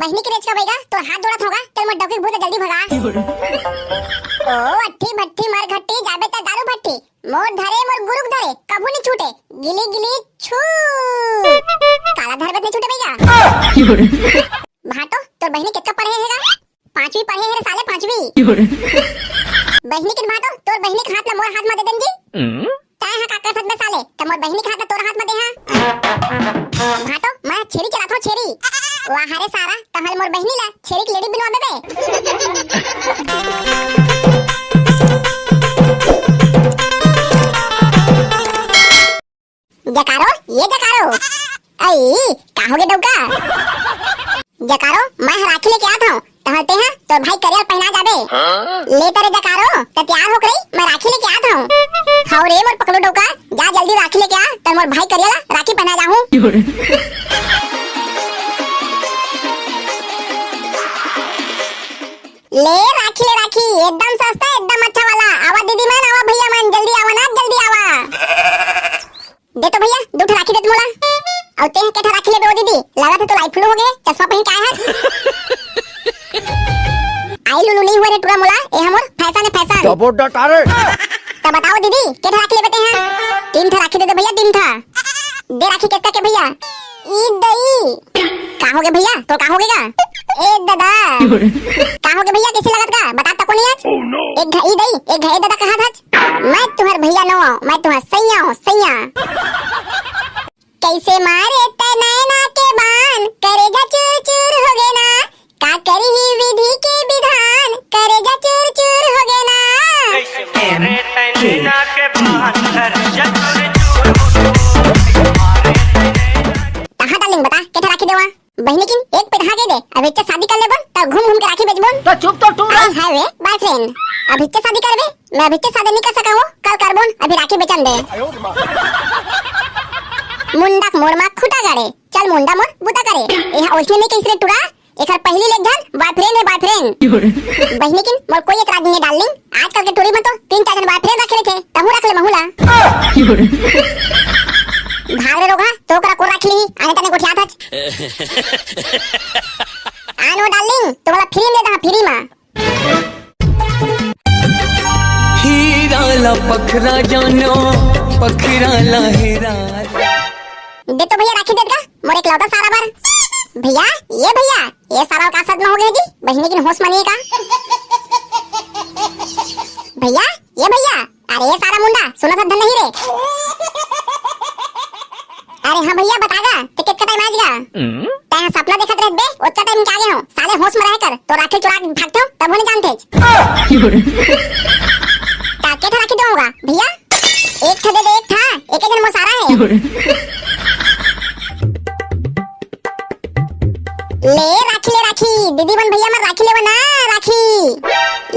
बहनी की रेच का भैया तो हाथ जोड़ा होगा चल मत डॉक्टर भूत जल्दी भगा ओ अट्ठी भट्टी मर घट्टी जाबे ता दारू भट्टी मोर धरे मोर गुरुक धरे कबू नहीं छूटे गिली गिली छू काला धरबत नहीं छूटे भैया भाटो तो बहनी कितना पढ़े हैगा 5वीं पढ़े है रे साले 5वीं बहनी के भाटो तोर बहनी के हाथ ला मोर हाथ में दे देंगी ताय हा काकर सद में साले त मोर बहनी के हाथ ला तोर हाथ में दे हा भाटो मैं छेरी चलात हो छेरी वाह रे सारा तहल मोर बहनी ला छेरी की लेडी बनवा देबे जकारो ये जकारो आई का हो गए डौका जकारो मैं राखी लेके आता हूं टहलते हैं तो भाई करियर पहना जाबे ले तेरे जकारो तो तैयार हो गई मैं राखी लेके आता हूं हां रे मोर पकड़ो डौका जा जल्दी राखी लेके आ तो मोर भाई करियर राखी पहना जाऊं ले राखी एकदम सस्ता एकदम अच्छा वाला आवा दीदी मन आवा भैया मन जल्दी आवा ना जल्दी आवा दे तो भैया दो राखी दे मोला औते हैं केठा राखी ले दो दीदी लगा था तो लाइफ फ्लू हो गए चश्मा पहन के आया है आई लुलु नहीं हुए रे टूरा मोला ए हमर फैशन है फैशन डबो डटारे तो बताओ दीदी केठा राखी ले बेटे हैं 3 था राखी दे भैया 3 था दे राखी कितना के भैया ई दई का हो गए भैया तो का हो गएगा ए दादा का हो गए भैया कैसे लगत का बता तको नहीं आज एक घई दई एक घई दादा कहां था मैं तुम्हार भैया नो मैं तुम्हार सैया हूं सैया कैसे मारे तनैना के बाण करेगा चूर चूर हो गए ना का करी ही विधि के विधान करेगा चूर चूर हो गए ना कैसे मारे तनैना के बाण करेगा चूर चूर कहां डालिंग बता केठा राखी देवा बहनी की एक पे ढाके दे अब इच्छा शादी कर ले बन तो घूम घूम के राखी बेचबोन तो चुप तो टूर है वे बॉयफ्रेंड अब इच्छा शादी करबे मैं अब इच्छा शादी नहीं कर सका हूं कल करबोन अभी राखी बेचन दे मुंडा मोरमा खुटा गाड़े चल मुंडा मोर बुता करे यहां ओसने नहीं कैसे टुरा एकर पहली ले धन बॉयफ्रेंड है बॉयफ्रेंड बहनी की मोर कोई एक राजी नहीं डालिंग आजकल के टुरी में तो 3-4 जन बॉयफ्रेंड रखे थे तहु रख ले महूला भाग रे रोगा तो करा को रख ली आने तने गोठिया था आनो डार्लिंग तो वाला फ्री में दा फ्री में हीरा ला पखरा जानो पखरा ला हीरा दे तो भैया राखी देगा मोरे एक लौटा सारा बार भैया ये सारा का सद में हो गया जी बहनी की होश मानिए का भैया अरे ये सारा मुंडा सुना था धन नहीं रे अरे हां भैया बतागा टिकट का टाइम आ गया तै सपना देखत रह बे उतना टाइम के आगे हो साले होश में रह कर तो राखी चुरा भागते हो तब नहीं जानते ताके था राखी दूंगा भैया एक था दे एक था एक जन मो सारा है ले राखी दीदी बन भैया मैं राखी लेवा ना राखी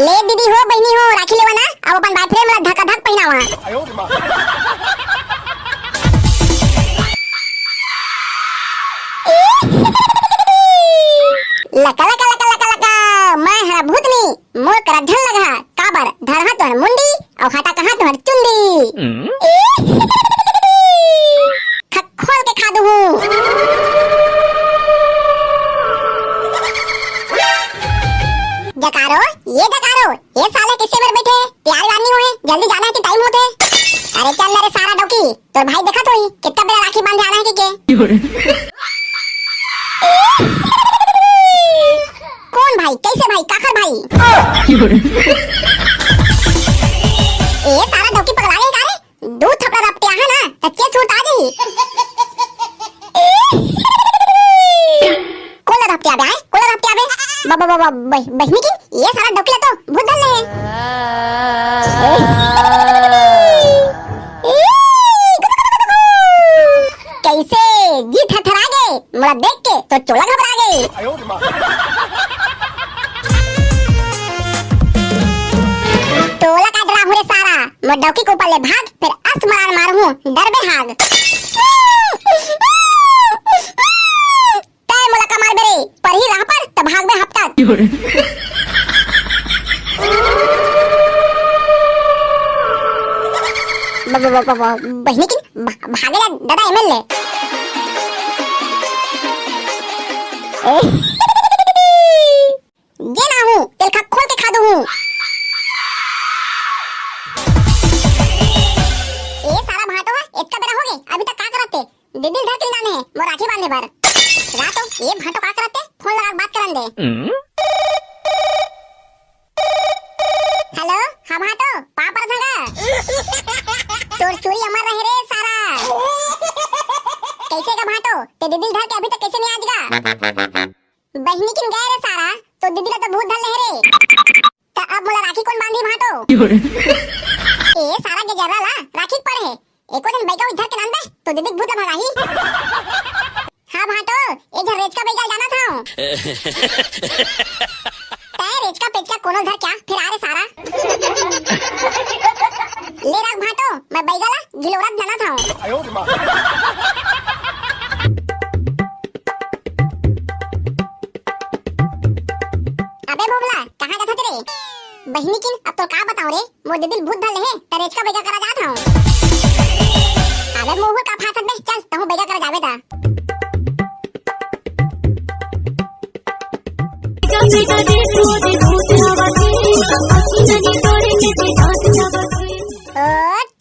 ले दीदी हो बहनी हो राखी लेवा ना अब अपन बॉयफ्रेंड वाला धक्का धक पहनावा लका मैं हरा भूतनी मोर करा धन लगा काबर धरहा तोहर मुंडी और खाता कहां तोहर चुंडी खोल के खा दू जकारो ये साले किससे पर बैठे तैयार वानी हुए जल्दी जाना है कि टाइम होते अरे चल मेरे सारा डोकी तो भाई देखा तो ही कितना बड़ा राखी बांध आना है कि के कौन भाई कैसे भाई काकर भाई ए सारा डोकी पकड़ा गए कारे दूध थपड़ा रपटे है ना कच्चे छूट आ गई कोला रपटे आबे बाबा बहनी की ये सारा डोकला तो भूत धल है कैसे जी थरथरा गए मुड़ा देख के तो चोला घबरा गए टोला का डरा हो रे सारा मैं डौकी को ऊपर ले भाग फिर आसमान मारू डर बे भाग तय मुला कमाल बेरे पर ही राह पर तब भाग बे हफ्ता बहनी की भागेला दादा एमएलए ये भाटो का करते फोन लगा बात करन दे। हेलो हाँ भाटो पापा थगा तोर चोरी अमर रहे रे सारा। कैसे का भाटो ते दीदी धर के अभी तक कैसे नहीं आज गा। बहनी किन गए रे सारा तो दीदी ला तो भूत धर ले रे। तो अब मोला राखी कौन बांधी भाटो। ए सारा के जरा ला राखी पर है एको दिन बैगा उधर के नाम दे तो दीदी भूत भगाही। हाँ भाटो एक घर रेच का बैगा जाना था। तय रेच का पेच का कोनो घर क्या फिर आ रे सारा। ले रख भाटो मैं बैगा ला गिलोरा जाना था। अबे बोबला कहाँ जाता तेरे बहनी किन अब तो का बताओ रे मोर दीदी भूत धर ले है त रेच का बैगा करा जात हूं। अबे मुंह का फाटत बे चल तहु बैगा करा जावे ता। ओ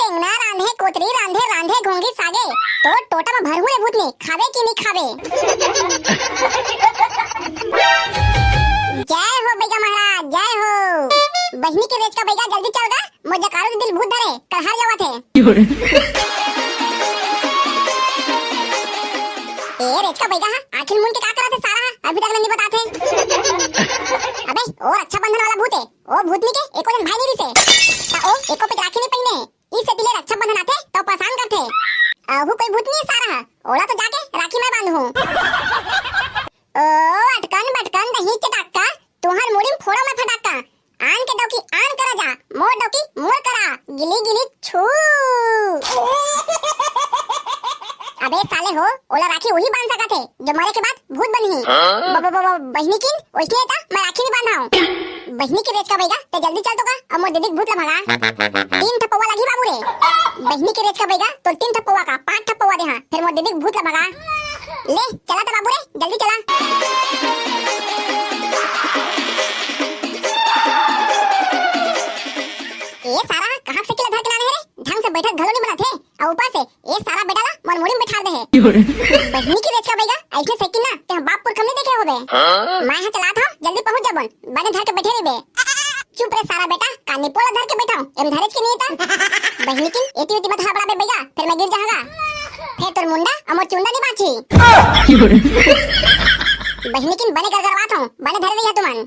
टेंगना रांधे कोतरी रांधे रांधे घोंगी सागे तो टोटा में भरहुए भूतनी खावे की नहीं खावे। जय हो बैगा महाराज जय हो। बहनी के रेच का बैगा जल्दी चल गा मुझे कारो दिल भूत धरे कल हर जावा थे। ए रेच का बैगा आखिर मुन के का करा थे सारा अभी तक नहीं बताते। अबे ओ रक्षाबंधन वाला भूत है ओ भूतनी के एको दिन भाई नहीं रिसे ता ओ एको पे राखी नहीं पहने इस दिले रक्षाबंधन आते तो परेशान करते। अहू कोई भूत नहीं सारा ओला तो जाके राखी मैं बांधूं। ओ अटकन बटकन दही चटाका तुहर मुड़ी में फोड़ो में फटाका आन के डोकी आन करा जा मोर डोकी मोर करा गिली गिली छू। अबे साले हो ओला राखी वही बांध सका थे जो मरे के बाद भूत बनी। बहनी की ओइसने था मैं राखी नहीं बांधा हूं। बहनी की रेच का बैगा ते जल्दी चल तो का अब मोर दीदी भूत ला भगा। 3 थप्पवा लगी बाबू रे बहनी की रेच का बैगा तो 3 थप्पवा का 5 थप्पवा दे हां फिर मोर दीदी भूत ला भगा। ले चला तो बाबू रे जल्दी चला। ए सारा कहां से किला धर के लाने है रे ढंग से बैठक घलो नहीं बनाते और ऊपर से ए सारा बेटा ला मोर मुड़ी में बैठा दे है। बहनी की रेच का बैगा ऐसे सेकिन ना ते बाप पुरखम नहीं देखे होबे। मैं यहां चला था जल्दी पहुंच जाबन बने धर के बैठे रे बे। चुप रे सारा बेटा कानी पोला धर के बैठाऊं एम धरेज के नहीं था। बहनी की एती एती मत हाबड़ा बे बैगा फिर मैं गिर जाऊंगा फिर तोर मुंडा अमर चुंडा नहीं बाची। बहनी की बने कर करवाता हूं बने धर रही है तुमन।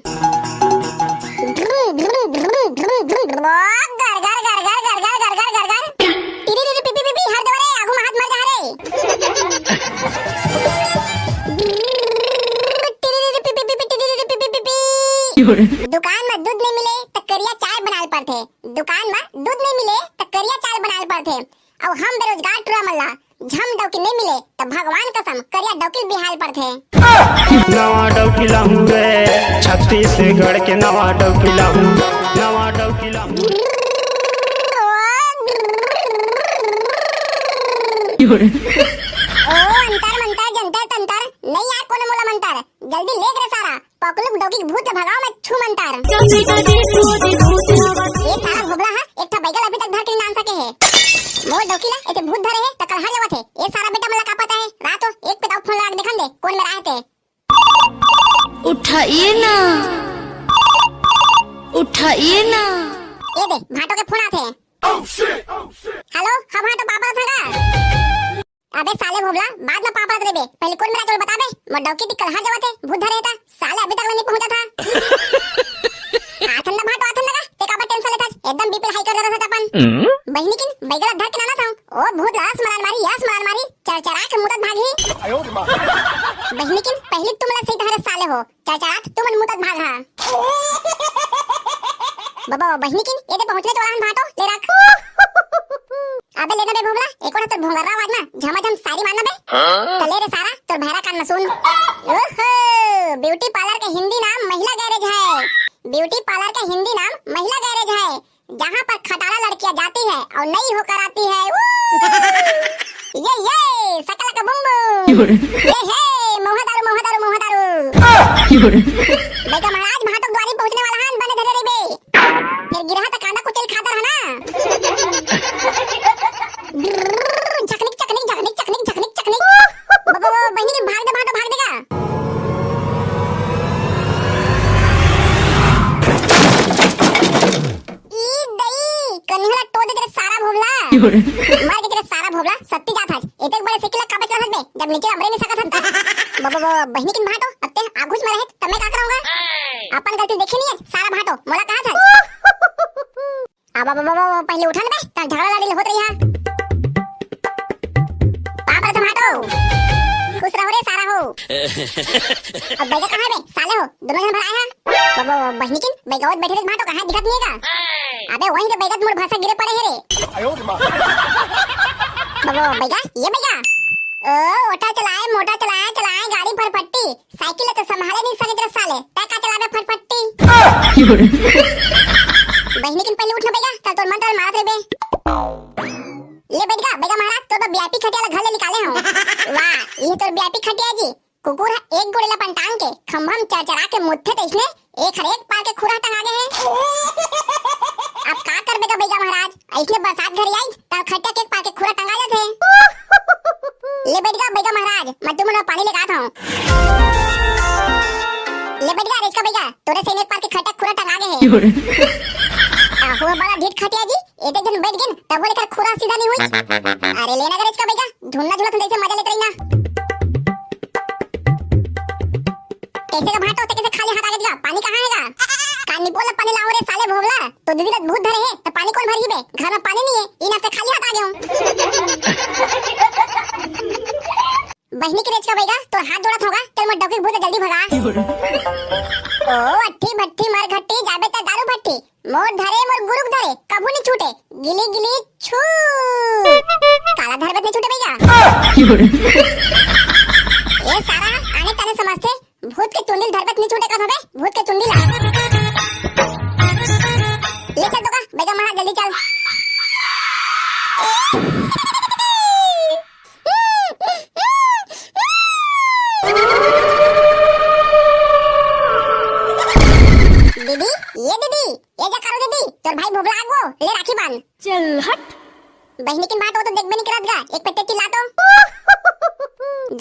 दुकान में दूध नहीं मिले तो करिया चाय बनाल पड़थे। दुकान में दूध नहीं मिले तो करिया चाय बनाल पड़थे। और हम बेरोजगार टुरा मल्ला झम डौकी नहीं मिले तो भगवान कसम करिया डौकी बिहाल पड़थे। नवा डौकी लाहूं रे छत्तीसगढ़ के नवा डौकी लाहूं नवा डौकी लाहूं। ओ अंतर मंतर जंतर तंतर नहीं यार कोने मोला मंतर जल्दी लेग रे सारा पकलुक डौकी भूत भगाओ मैं छू मंतर। ये सारा भोबला है एक था बैगल अभी तक धर के नाम सके है मोर डौकी ला एते भूत धरे है त कल हर जावत है। ये सारा बेटा मला का पता है रातो एक पे दाव फोन लगा दिखन दे कौन में रहते। उठाइए ना उठाइए ना ये दे भाटो के फोन आते हैं। हेलो हाँ भाटो पापा थगा। अबे साले भोबला बाद में पापा रे बे पहले कौन मेरा चल बता बे मोर डौकी दी कल हर जावत है भूत धरे था साले अभी तक नहीं पहुंचा था। आथन ना भाटो आथन लगा ते का टेंशन लेता एकदम बीपी हाई कर रहा था अपन। बहनी की बैगला धर के नाना था ओ भूत लास मार मारी चरचरा के मुदत भागी। बहनी की पहले तुम ला सही तरह साले हो चरचरा तुम मुदत भागा। बाबा बहनी की ये दे पहुंचने तो रहन भाटो ले रख। अबे लेना बे भोबला एक और तो भोंगरा आवाज ना झमाझम सारी मारना बे तो ले रे सारा तो भैरा कान में सुन। ओहो ब्यूटी पार्लर का हिंदी नाम महिला गैरेज है। ब्यूटी पार्लर का हिंदी नाम महिला गैरेज है जहाँ पर खटारा लड़कियां जाती है और नई होकर आती है। ये सकला का बुम ये है मोहदारू बेटा महाराज भाटो द्वारी पहुंचने वाला हां बने धरे रे बे फिर गिरहा त कांदा कुचल खाता रहना। झकनिक बाबा बहनी भाग दे भाटो भाग देगा। मर के तेरे सारा भोबला सत्ती जात हज एक बड़े सिकला काबे चढ़त बे जब नीचे हमरे नहीं सकत हत बाबा बहनी किन भाटो अब ते आगुच में रहे तब मैं का कराऊंगा अपन गलती देखी नहीं है सारा भाटो मोला कहा था अब बाबा पहले उठा ले बे झगड़ा लड़ी होत रही है पापा तो भाटो खुश रहो रे सारा हो अब बैगा कहां बे साले हो दोनों जन भर आए हैं बाबा बहनी किन बैगावत बैठे रे भाटो कहां दिखत नहीं है का अबे वहीं के बैगत मोड़ भाषा गिरे पड़े है रे बाबा बैगा ये बैगा ओ ओटा चलाए मोटा चलाए गाड़ी फरफट्टी साइकिल तो संभाले नहीं सके तेरे साले ता का चलावे फरफट्टी बहनी किन पहले उठना बैगा चल तोर मंत्र मारत रे बे ले बैठा बैगा महाराज तोर वीआईपी खटिया घर ले निकाले हूं वाह ये तोर वीआईपी खटिया जी कुकुर एक गोड़ेला पंटांग के खंभम चरचरा के मुट्ठे तो इसने एक हर एक पार के खुरा टंगा गए हैं अब का कर बेगा बैगा महाराज इसने बरसात घर आई तब खटिया के पार के खुरा टंगा ले थे ले बैठा बैगा महाराज मैं तुम पानी लेके आता हूं ले बैठा रेच का बैगा तोरे से एक पार के खटिया खुरा टंगा गए हैं आहो बड़ा ढीठ खटिया जी एक दिन बैठ गिन तब वो लेकर खुरा सीधा नहीं हुई अरे लेना रेच का बैगा झूलना झूला तुम जैसे मजा लेते रही ना कैसे का भाट होते कैसे खाली हाथ आगे दिया पानी कहां हैगा कानी बोला पानी लाओ रे साले भोगला तो दीदी रात भूत धरे है तो पानी कौन भरी बे घर में पानी नहीं है इन से खाली हाथ आ गया हूं बहनी के रेच का बैगा तो हाथ जोड़ा होगा चल मत डॉक्टर भूत जल्दी भगा ओ अट्ठी भट्टी मर घट्टी जाबे ता दारू भट्टी मोर धरे मोर गुरुक धरे कबू नहीं छूटे गिली गिली छू काला धरबत नहीं छूटे बैगा ये सारा आने ताने समझते भूत के चुंडिल धरबत नहीं छूटे का हबे भूत के चुंडिल ले चल दोगा बेगा महाराज जल्दी चल दीदी ये जा करो दीदी तोर भाई भोबला आगो ले राखी बांध चल हट बहनी की बात हो तो देख भी नहीं करत गा एक पेटे चिल्ला तो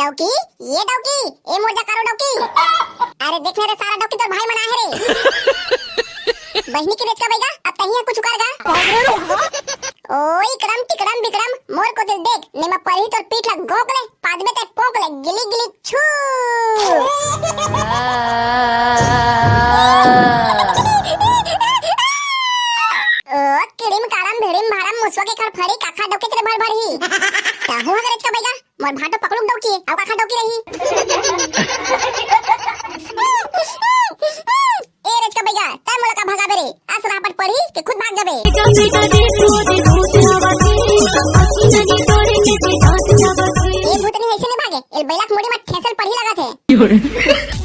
डौकी ए मोर जा करो डौकी अरे देख रे सारा डौकी तोर भाई मना है रे बहनी की रेच का बैगा अब तहिया कुछ करगा ओई क्रम टिकड़म बिकड़म मोर को दिल देख नेमा परी तोर पीठ लग गोकले पादमे ते पोकले गिली गिली छू किड़िम कारम भिड़िम भारम मुसवा के खड़फड़ी काखा डौके तेरे भर भर ही काहू अगर रेच का बैगा मोर भाटो पकड़ू डौकी अब काखा डौकी रही ए रेच का बैगा तय मोला का भगा बेरे आस रापट पड़ी कि खुद भाग जाबे ये भूतनी ऐसे नहीं भागे ए बैलाक मोड़ी में ठेसल पड़ी लगा थे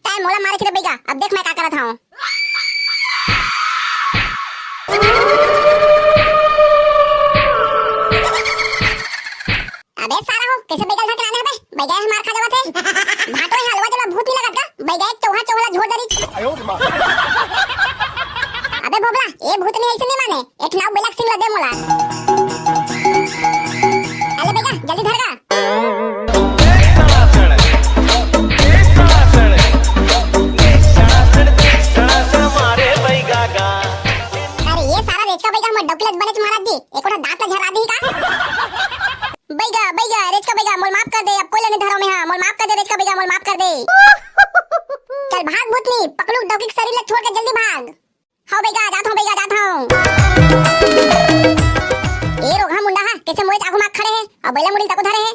तय मोला मारे रे बैगा अब देख मैं क्या करत हूं अबे सारा हो कैसे बैगल था किनारे बे बैगा मार खा जावत है भाटो हलवा जला भूत नहीं लगत का बैगा चौहा चौला झोड़ दरी अबे बोबला ये भूत नहीं ऐसे नहीं माने एक नाव बैलाक सिंह दे मोला अरे बैगा जल्दी धरगा अरे ये सारा रेच का बैगा मत डॉक्टर बने महाराज जी एक ओटा दांत झरा दी का बैगा रेच का बैगा मोल माफ कर दे अब कोई लेने धरो में हां मोल माफ कर दे रेच का बैगा मोल माफ कर दे चल भाग भूतनी पकड़ू डॉगी के शरीर ले छोड़ के जल्दी भाग हां बैगा जाता हूं ए रोगा मुंडा हा कैसे मोए आगू मार खड़े हैं अब बैला मुड़ी तको धरे हैं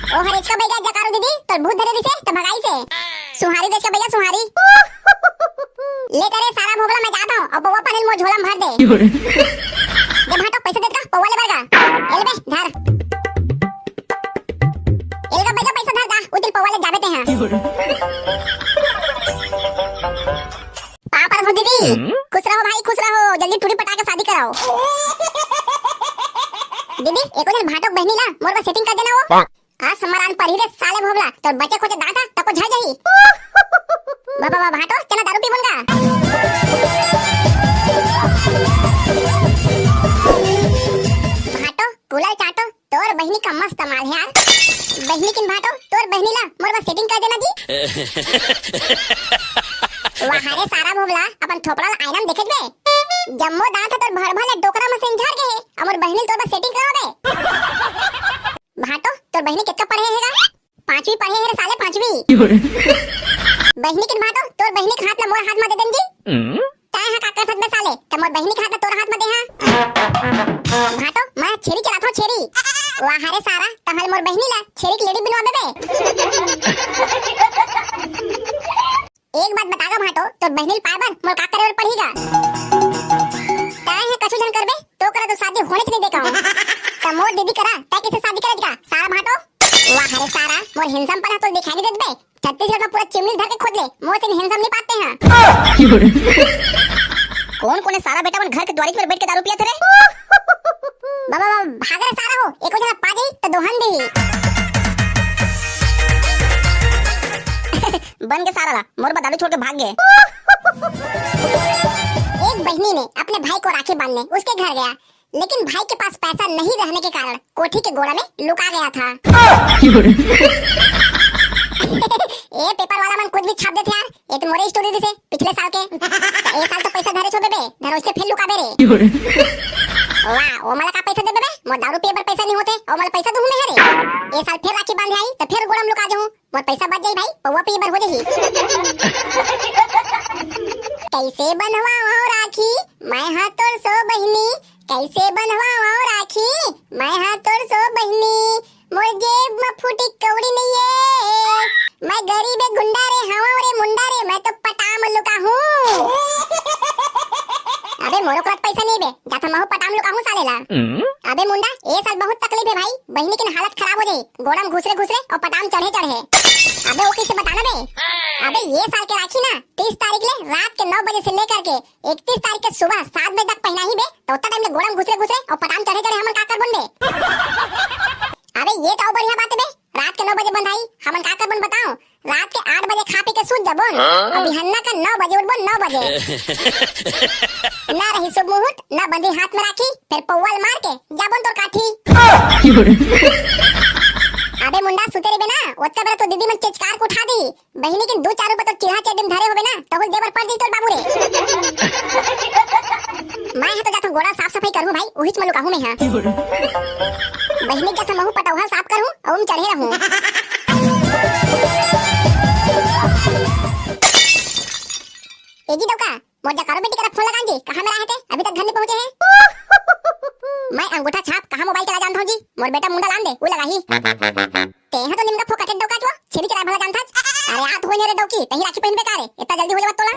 ओ हरेच का बैगा जा करो दीदी तो भूत धरे दिसे तो भगाई से सुहारी रेच का बैगा सुहारी ले करे सारा भोगला मैं जाता हूं अब बउवा पानी मो झोला भर दे दे भाटो पैसे दे का पौवा ले बरगा एल बे धर एल का बैगा पैसा धर दा उदिल पौवा ले जाबे ते हैं पापा हो दीदी खुश रहो भाई खुश रहो जल्दी ठुड़ी पटा के शादी कराओ दीदी एको दिन भाटो बहनी ला मोर बा सेटिंग कर देना वो आज समरान पर ही रे साले भोगला तो बच्चे खोजे डांटा तको झड़ जाई बाबा भाटो चला दारू पी बनगा भाटो कुलल चाटो तोर बहनी का मस्त माल है यार वाहारे सारा भोबला अपन थोपड़ा आईना में देखत बे जम्मो दांत तोर भर भर डोकरा मशीन झाड़ के है हमर बहिनी तोर बस सेटिंग करो बे भाटो तोर बहिनी कितना पढ़े हैगा 5वीं पढ़े है रे साले 5वीं बहिनी के भाटो तोर बहिनी के हाथ में मोर हाथ में दे देंगी ताय हा का करत बे साले त मोर बहिनी के हाथ में तोर हाथ में दे हा भाटो मैं छेरी चलात हूं छेरी वाहारे सारा तहल मोर बहिनी ला छेरी की लेडी बनवा बे एक बात बतागा भाटो तो बहनील पावर मोर का करे और पढ़ीगा ताय है कछु जन करबे तो करा तो शादी होने के नहीं देखा हूं त मोर दीदी करा ताय किसे शादी करेगा सारा भाटो वाह रे सारा मोर हिंसम पर तो दिखाई नहीं देत बे छत्तीसगढ़ का पूरा चिमनी धर के खोद ले मोर से हिंसम नहीं पाते हैं कौन कौन है सारा बेटा मन घर के द्वारी पर बैठ के दारू पिया थे रे बाबा भाग रे सारा हो एको जना पा जाई तो दोहन देही बन के सारा ला मोर दारू छोड़ के भाग गए एक बहनी ने अपने भाई को राखी बांधने उसके घर गया लेकिन भाई के पास पैसा नहीं रहने के कारण कोठी के गोड़ा में लुका गया था ये पेपर वाला मन कुछ भी छाप देते यार ये तो मोरे स्टोरी दिसे पिछले साल के ए साल तो पैसा धरे छो बेबे धरो उसके फिर लुका बेरे वाह ओ मला का पैसा दे बेबे मोर दारू पिए पर पैसा नहीं होते ओ मला पैसा दूं मैं रे ए साल फिर राखी बांध आई तो फिर गोड़ा में लुका जाऊं मोर पैसा बच जाई भाई पौवा पिए बर हो जाही कैसे बनवाओ राखी मैं हाथ तोड़ सो बहिनी कैसे बनवाओ राखी मैं हाथ तोड़ सो बहिनी मोर जेब में फूटी कौड़ी नहीं है मैं गरीब गुंडा रे हवा रे मुंडा रे मैं तो पटाम लुका हूँ अबे मोरो को पैसा नहीं बे जाता मैं पटाम लुका हूँ सालेला अबे मुंडा ये साल बहुत तकलीफ है भाई बहिनी की हालत खराब हो गई गोड़म घुसरे घुसरे और पटाम चढ़े चढ़े अबे वो किसे बताना बे अबे ये साल के राखी ना 30 तारीख ले रात के 9 बजे से लेकर के 31 तारीख के सुबह 7 बजे तक पहना ही बे तो उतना टाइम में गोड़म घुसरे घुसरे और पटाम चढ़े चढ़े हमन का कर बन बे अबे ये तो बढ़िया बात है बे रात के 9 बजे बंधाई हमन का कर बन बताओ रात के 8 बजे खा पी के सूत जबो और बिहन्ना का 9 बजे उठबो 9 बजे ना रही शुभ मुहूर्त ना बंधी हाथ में राखी फिर पौवाल मार के जाबन तोर काठी अबे मुंडा सुते रे ना ओत्ता बेरा तो दीदी मन चिचकार को उठा दी बहिनी के 2-4 रुपए तो चिढ़ा चेडिम धरे होबे ना तो बोल देवर पड़ दी तोर बाबू रे मैं है तो जाता गोड़ा साफ सफाई करूं भाई ओहिच में लुका हूं मैं हां बहिनी का महू पटौहा साफ करूं और चढ़े रहूं एजी दोका मोजा करो बेटी का फोन लगा जी कहां में रहते अभी तक घर नहीं पहुंचे हैं मैं अंगूठा छाप कहां मोबाइल चला जानता हूं जी मोर बेटा मुंडा लान दे वो लगा ही ते हां तो निमका फोकट डोका जो छेरी चला भला जानता अरे हाथ होने रे डोकी तही राखी पहन बेकार है इतना जल्दी हो जावत तोला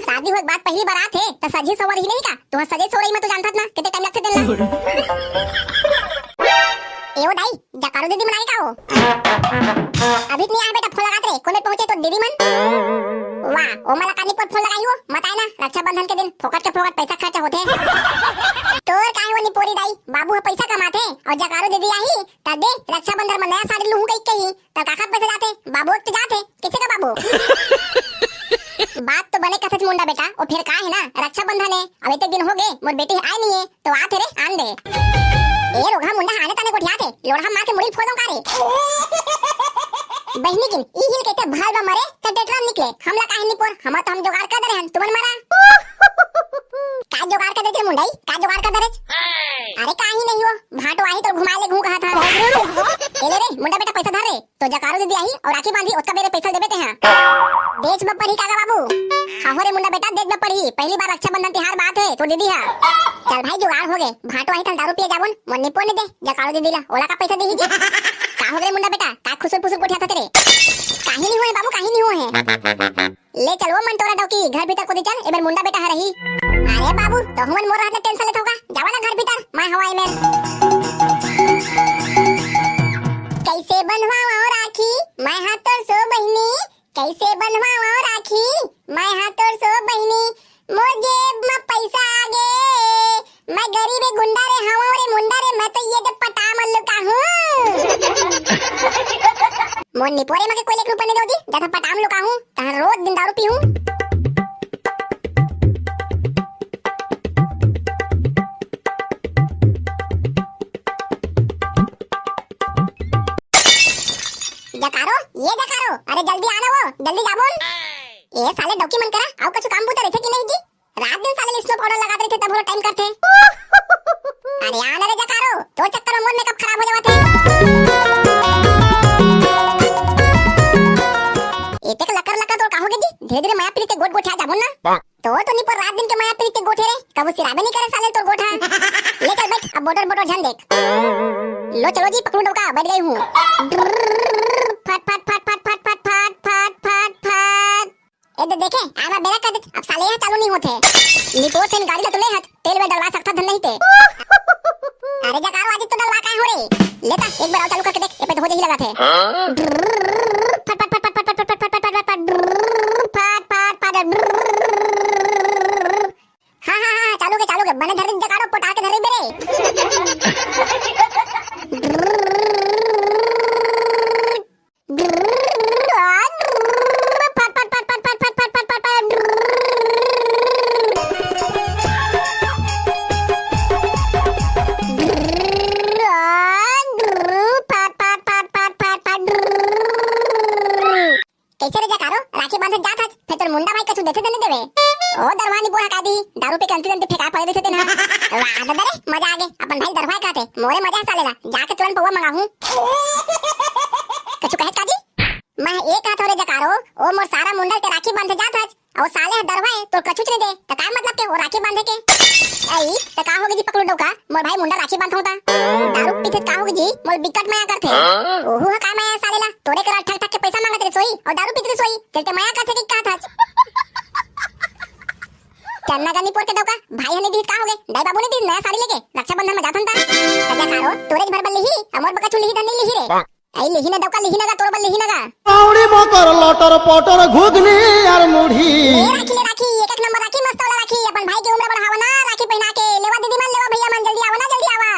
शादी होत बात पहली बारात है तो सजी सवर ही नहीं का तू सजे सोरई में तो जानता ना कितने टाइम लगते देला एओ दाई जकारो दीदी मनाई का हो अभी नहीं आ बेटा फोन लगात रे कोने पहुंचे तो दीदी मन वाह ओ मला कानी पर फोन लगाई हो मताई ना रक्षाबंधन के दिन फोकट के फोकट पैसा खर्चा होते तोर काहे वनी पोरी दाई बाबू है पैसा कमाते और जकारो दीदी आई त दे रक्षाबंधन में नया साड़ी लूं कई कही त काका पैसा जाते बाबू तो जाते किसे का बाबू बात तो बने कथच मुंडा बेटा और फिर का है ना रक्षाबंधन है अब इतने दिन हो गए मोर बेटी आई नहीं है तो आ तेरे आन दे ए रोगा मुंडा आने तने को ठियाते लोढ़ा मार के मुड़ी फोड़ों कारे बहनी किन ई हिल कहते भाल बा मरे त डेटरा निकले हमला काहे नहीं पोर हम तो हम जुगाड़ कर दे हन तुमन मारा का जुगाड़ कर दे मुंडाई का जुगाड़ कर दे अरे काहे नहीं हो भाटो आई तो घुमा ले घू कहा था ए ले रे मुंडा बेटा पैसा धर रे तो जकारो दीदी आई और राखी बांधी उसका मेरे पैसा देबे ते हां देश में पढ़ी कागा बाबू हां रे मुंडा बेटा देश में पढ़ी पहली बार रक्षाबंधन त्योहार बात है तो दीदी हां चल भाई जुगाड़ हो गए भाटो आई थल दारू पिए जाबन मन्नी पोने दे जकारो दीदी ला ओला का पैसा दे ही का हो रे मुंडा बेटा का खुसुर फुसुर कोठिया था तेरे काहे नहीं हुए बाबू काहे नहीं हुए हैं ले चलो मन तोरा डौकी घर भीतर को दे चल एबर मुंडा बेटा है रही अरे बाबू तो हमन मोर हाथ टेंशन लेत होगा जावा ना घर भीतर मैं हवाई में कैसे बनवाओ राखी मैं हाथ तोड़ सो बहिनी कैसे बनवाओ राखी मैं हाथ तोड़ सो बहिनी मोर जेब में पैसा आगे मैं गरीब गुंडा रे हवा रे मुंडा रे मैं तो ये जब पटामल लुका हूं मोर निपोरे मके कोई 1 रुपया नहीं दोगी जैसा पटाम लुका हूं तहां रोज दिन दारू पीऊं जकारो अरे जल्दी आना वो, जल्दी जा बोल। ए साले डॉक्यूमेंट मन करा, आओ कुछ काम पूछते रहे थे कि नहीं जी? रात दिन साले स्नो पाउडर लगा रहे थे तब वो टाइम करते। अरे आना रे जकारो, तो चक्कर में मोर मेकअप खराब हो जावत है। एतेक लकर लकर तो कहोगे जी, धीरे-धीरे माया प्रीति गोट गोठा जाबो ना। तो नहीं पर रात दिन के माया प्रीति गोठे रे, कबू सिराबे नहीं करे साले तो गोठा। ले चल बैठ, अब बॉर्डर बॉर्डर झन देख। लो चलो जी पकड़ो डोका, बैठ गई हूं। फट फट फट फट फट फट फट फट फट फट। ए देखे, आमा बेरा कर दे, अब साले यहां चालू नहीं होते। निपोर से गाड़ी का तो ले हट, तेल में डलवा सकता धन नहीं ते। अरे जकारो आज तो डलवा का हो रे। लेता एक बार और चालू करके देख, ए पे तो हो ही लगा थे। फट फट फट फट फट फट फट फट फट फट फट फट। हां चालू के बने धर जकारो पटा के धरे बेरे। कैसे रे जकारो, राखी बांधे जात हज, फिर तोर मुंडा भाई कछु देथे देने देवे। ओ दरवानी बोला कादी, दारू पे कंती कंती फेंका पड़े थे ना। वाह दादा रे, मजा आ गए, अपन भाई दरवाई काते, मोरे मजा सालेला, जाके तुरंत पौवा मंगाहूं। कछु कहे काजी? मैं एक हाथ रे जकारो, ओ मोर सारा मुंडा के राखी बांधे जात हज, और साले दरवाई तो कछु नहीं दे, त का मतलब के वो राखी बांधे के? आई त का होगे जी पकड़ो डोका, मोर भाई मुंडा राखी बांधता होता। दारू पीते का होगे जी, मोर बिकट माया करथे। ओहो का माया सालेला, तोरे करा ठक ठक के पैसा मांगत रे सोई, और दारू पीते सोई, तेरे माया करथे कि का था? चन्ना गनी पोर के डोका, भाई हने दी का होगे, दाई बाबू ने दी नया साड़ी लेके, रक्षाबंधन में जाथन ता। तजा कारो, तोरे भर बल्ली ही, अमर बका चुली ही धन लिही रे। आई लिही ना डोका लिही ना तोर बल्ली ही ना। पावड़ी मोकर लटर पटर घुगनी यार मुढ़ी। राखी एक एक नंबर राखी मस्त वाला राखी, अपन भाई के उम्र बढ़ावा ना, राखी पहना के लेवा दीदी मन, लेवा भैया मन, जल्दी आवा ना, जल्दी आवा।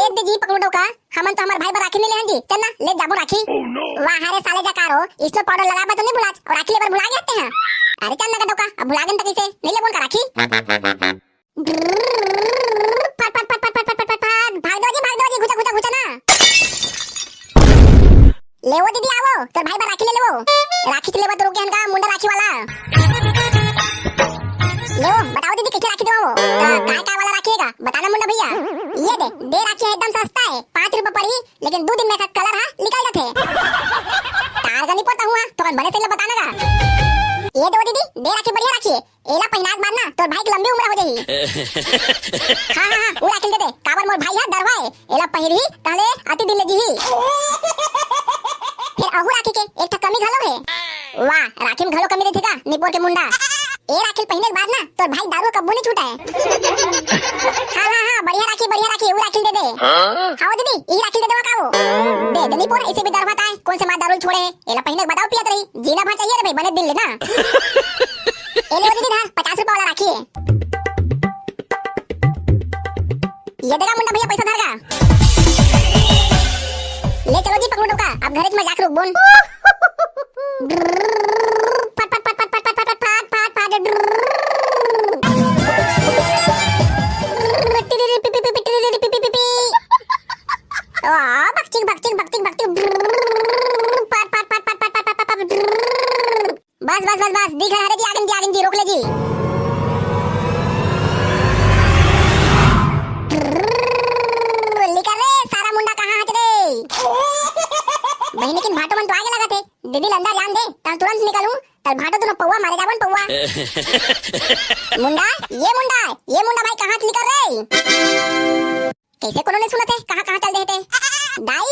एक दीदी पकड़ो डोका, हमन तो हमार भाई पर राखी नहीं लेहन जी, चल ना ले जाबो राखी। वाह रे साले जकारो, इसको पाउडर लगाबा तो नहीं भुलाज, और राखी लेबर भुला जाते हैं। अरे चल ना डोका, अब भुला गन तक इसे नहीं ले बोल का राखी। फट फट फट फट फट फट फट, भाग दो जी घुचा ना। ले वो दीदी आवो, तोर भाई पर राखी ले लेवो, राखी लेवा तो रुके हनका मुंडा राखी वाला। ले वो बताओ दीदी कितने राखी देवो, काय वाला राखीगा बताना मुंडा भैया। ये दे राखी है एकदम सस्ता है, 5 रुपए पड़ी, लेकिन 2 दिन में का कलर हा निकल जाते। तार गनी पता हुआ तो कौन बने तेल बताना का। ये दो दीदी, दे राखी बढ़िया राखी है, एला पहिनात मारना तोर भाई की लंबी उम्र हो जाही। हां वो राखी दे दे, काबर मोर भाई है दरवाए, एला पहिरही ताले अति दिन ले जीही। फिर अहू राखी के एक ठक कमी घलो है। वाह राखी में घलो कमी रे थेगा निपोर के मुंडा। ए राखी पहने के बाद ना तोर भाई दारू कब्बू नहीं छूटा है। हां बढ़िया राखी वो राखी दे दे। हां दीदी ई राखी दे देवा काओ, दे दे निपोर, इसे भी दरवाता है, कौन से मां दारू छोड़े, एला पहने के बताओ पियत रही, जीना भर चाहिए रे भाई, बने दिल ले ना। ए ले दीदी धर 50 रुपए वाला राखी है, ये देगा मुंडा भैया पैसा धरगा। ले चलो जी पकड़ो डोका, अब घरे में जाकर रुक बोन। फट फट फट फट फट फट फट फट फट फट। ओ बकचिक बकचिक बकचिक बकचिक। फट फट फट फट फट फट फट। बस बस बस बस, दिख रहा है जी, आगे जी रोक ले जी। बहनी की भाटो मन तो आगे लगा थे, दीदी अंदर जान दे, तब तुरंत निकलूं, तब भाटो दोनों पौवा मारे जावन पौवा। मुंडा भाई कहां से निकल रहे? कैसे कोनो ने सुना थे, कहां चल रहे थे? दाई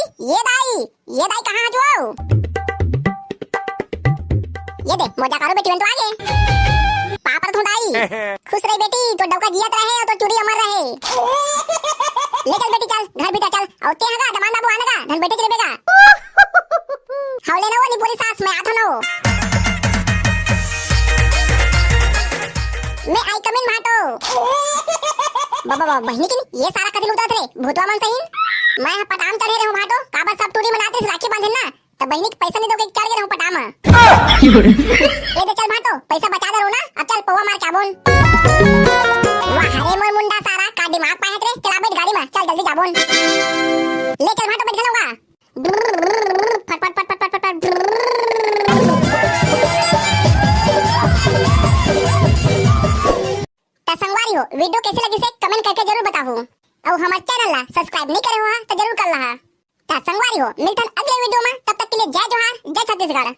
कहां जो? ये देख मोजा कारो बेटी बन तो आगे। पापा तो दाई खुश रही बेटी, तो डौका जियत रहे और तो चूड़ी अमर रहे। ले चल बेटी चल, घर भीतर चल, और ते हगा दमान बाबू आनेगा, धन बेटे के लेबेगा। हौले ना वो नी पूरी सास में आता ना हो। मैं आई कमिन भाटो। बाबा बहनी की ये सारा कथी लुटा थे, भूतवा मन सही। मैं पटाम चढ़े रहे हूं भाटो, काबर सब टूरी मनाते राखी बांधे ना, तब बहनी के पैसा नहीं दोगे, चढ़ गए हूं पटामा। ये दे चल भाटो, पैसा बचा दे रो ना, अब चल पौवा मार क्या बोल। वाह रे मोर मुंडा सारा का दिमाग पाए रे, चला बैठ गाड़ी में, चल जल्दी जा बोल। ले चल भाटो बैठ चलूंगा। फट फट फट फट फट फट। हो वीडियो कैसे लगी से कमेंट करके जरूर बताओ और हमारे चैनल ला सब्सक्राइब नहीं करे हो तो जरूर कर ला। संगवारी हो मिलते हैं अगले वीडियो में, तब तक के लिए जय जोहार जय छत्तीसगढ़।